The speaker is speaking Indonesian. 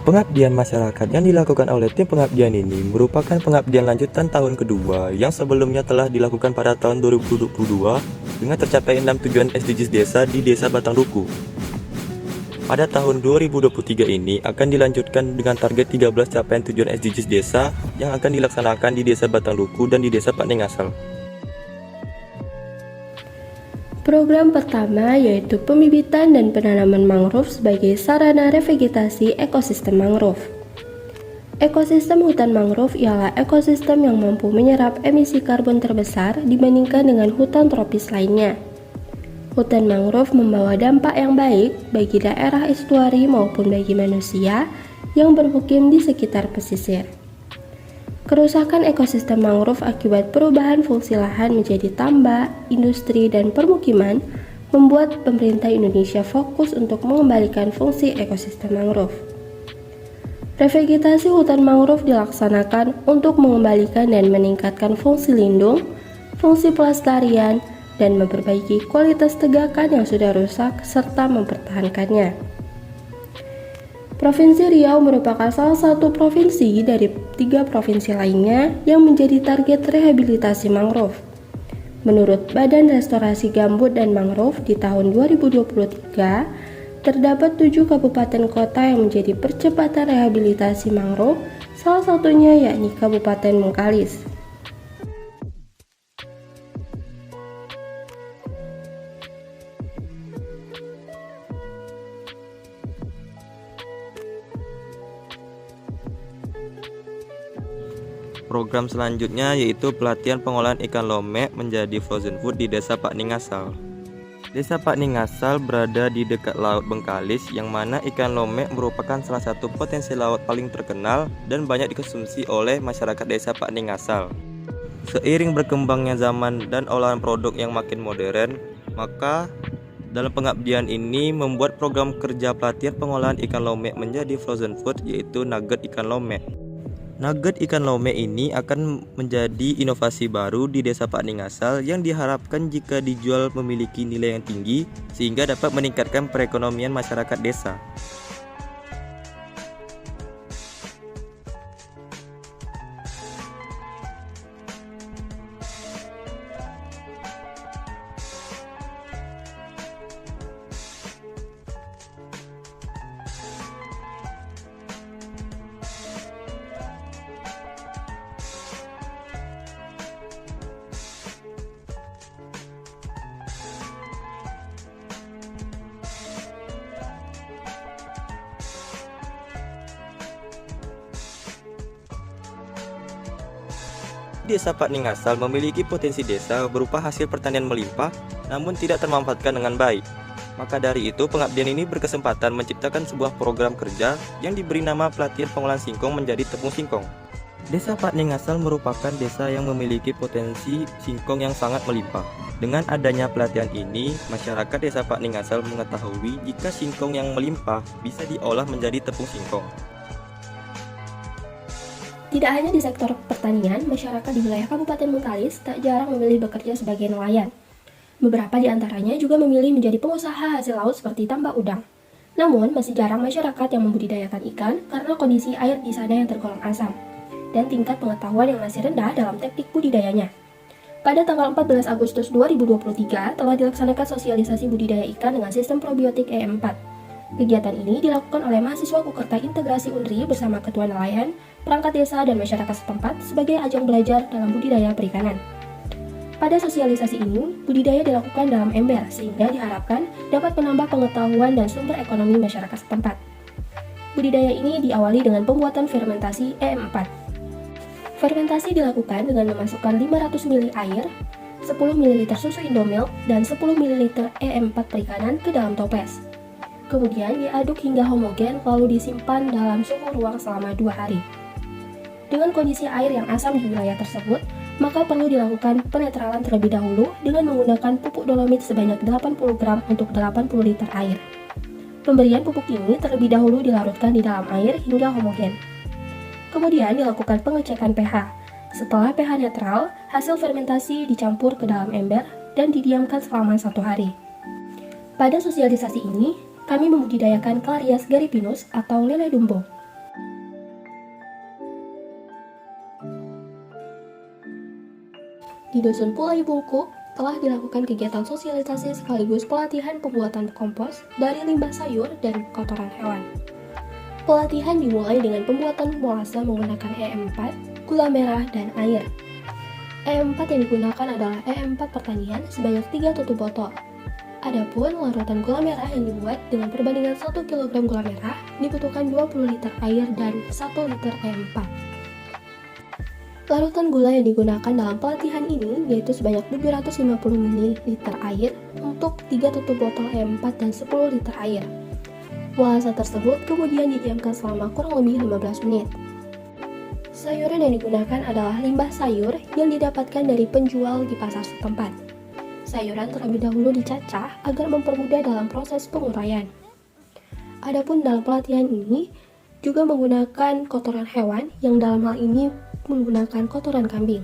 Pengabdian masyarakat yang dilakukan oleh tim pengabdian ini merupakan pengabdian lanjutan tahun kedua yang sebelumnya telah dilakukan pada tahun 2022 dengan tercapai 6 tujuan SDGs desa di Desa Batangduku. Pada tahun 2023 ini akan dilanjutkan dengan target 13 capaian tujuan SDGs desa yang akan dilaksanakan di Desa Batangduku dan di Desa Pakningasal. Program pertama yaitu pembibitan dan penanaman mangrove sebagai sarana revegetasi ekosistem mangrove. Ekosistem hutan mangrove ialah ekosistem yang mampu menyerap emisi karbon terbesar dibandingkan dengan hutan tropis lainnya. Hutan mangrove membawa dampak yang baik bagi daerah estuari maupun bagi manusia yang bermukim di sekitar pesisir. Kerusakan ekosistem mangrove akibat perubahan fungsi lahan menjadi tambak, industri, dan permukiman membuat pemerintah Indonesia fokus untuk mengembalikan fungsi ekosistem mangrove. Revegetasi hutan mangrove dilaksanakan untuk mengembalikan dan meningkatkan fungsi lindung, fungsi pelestarian, dan memperbaiki kualitas tegakan yang sudah rusak serta mempertahankannya. Provinsi Riau merupakan salah satu provinsi dari 3 provinsi lainnya yang menjadi target rehabilitasi mangrove. Menurut Badan Restorasi Gambut dan Mangrove di tahun 2023, terdapat 7 kabupaten kota yang menjadi percepatan rehabilitasi mangrove, salah satunya yakni Kabupaten Bengkalis. Program selanjutnya yaitu pelatihan pengolahan ikan lome menjadi frozen food di Desa Pakningasal. Desa Pakningasal berada di dekat Laut Bengkalis yang mana ikan lome merupakan salah satu potensi laut paling terkenal dan banyak dikonsumsi oleh masyarakat Desa Pakningasal. Seiring berkembangnya zaman dan olahan produk yang makin modern, maka dalam pengabdian ini membuat program kerja pelatihan pengolahan ikan lome menjadi frozen food yaitu nugget ikan lome. Nugget ikan lome ini akan menjadi inovasi baru di Desa Pakningasal yang diharapkan jika dijual memiliki nilai yang tinggi sehingga dapat meningkatkan perekonomian masyarakat desa. Desa Pakningasal memiliki potensi desa berupa hasil pertanian melimpah namun tidak termanfaatkan dengan baik. Maka dari itu pengabdian ini berkesempatan menciptakan sebuah program kerja yang diberi nama pelatihan pengolahan singkong menjadi tepung singkong. Desa Pakningasal merupakan desa yang memiliki potensi singkong yang sangat melimpah. Dengan adanya pelatihan ini, masyarakat Desa Pakningasal mengetahui jika singkong yang melimpah bisa diolah menjadi tepung singkong. Tidak hanya di sektor pertanian, masyarakat di wilayah Kabupaten Bengkalis tak jarang memilih bekerja sebagai nelayan. Beberapa di antaranya juga memilih menjadi pengusaha hasil laut seperti tambak udang. Namun, masih jarang masyarakat yang membudidayakan ikan karena kondisi air di sana yang tergolong asam dan tingkat pengetahuan yang masih rendah dalam teknik budidayanya. Pada tanggal 14 Agustus 2023 telah dilaksanakan sosialisasi budidaya ikan dengan sistem probiotik EM4. Kegiatan ini dilakukan oleh mahasiswa Kukerta Integrasi Unri bersama ketua nelayan, perangkat desa, dan masyarakat setempat sebagai ajang belajar dalam budidaya perikanan. Pada sosialisasi ini, budidaya dilakukan dalam ember sehingga diharapkan dapat menambah pengetahuan dan sumber ekonomi masyarakat setempat. Budidaya ini diawali dengan pembuatan fermentasi EM4. Fermentasi dilakukan dengan memasukkan 500 ml air, 10 ml susu Indomilk, dan 10 ml EM4 perikanan ke dalam toples. Kemudian diaduk hingga homogen lalu disimpan dalam suhu ruang selama 2 hari. Dengan kondisi air yang asam di wilayah tersebut, maka perlu dilakukan penetralan terlebih dahulu dengan menggunakan pupuk dolomit sebanyak 80 gram untuk 80 liter air. Pemberian pupuk ini terlebih dahulu dilarutkan di dalam air hingga homogen. Kemudian dilakukan pengecekan pH. Setelah pH netral, hasil fermentasi dicampur ke dalam ember dan didiamkan selama 1 hari. Pada sosialisasi ini, kami membudidayakan Clarias garipinus atau lele dumbo. Di Dusun Pulai Bungku telah dilakukan kegiatan sosialisasi sekaligus pelatihan pembuatan kompos dari limbah sayur dan kotoran hewan. Pelatihan dimulai dengan pembuatan molase menggunakan E4, gula merah, dan air. E4 yang digunakan adalah E4 pertanian sebanyak 3 tutup botol. Adapun larutan gula merah yang dibuat dengan perbandingan 1 kg gula merah dibutuhkan 20 liter air dan 1 liter E4. Larutan gula yang digunakan dalam pelatihan ini yaitu sebanyak 750 ml air untuk 3 tutup botol E4 dan 10 liter air. Molase tersebut kemudian didiamkan selama kurang lebih 15 menit. Sayuran yang digunakan adalah limbah sayur yang didapatkan dari penjual di pasar setempat. Sayuran terlebih dahulu dicacah agar mempermudah dalam proses penguraian. Adapun dalam pelatihan ini juga menggunakan kotoran hewan yang dalam hal ini menggunakan kotoran kambing.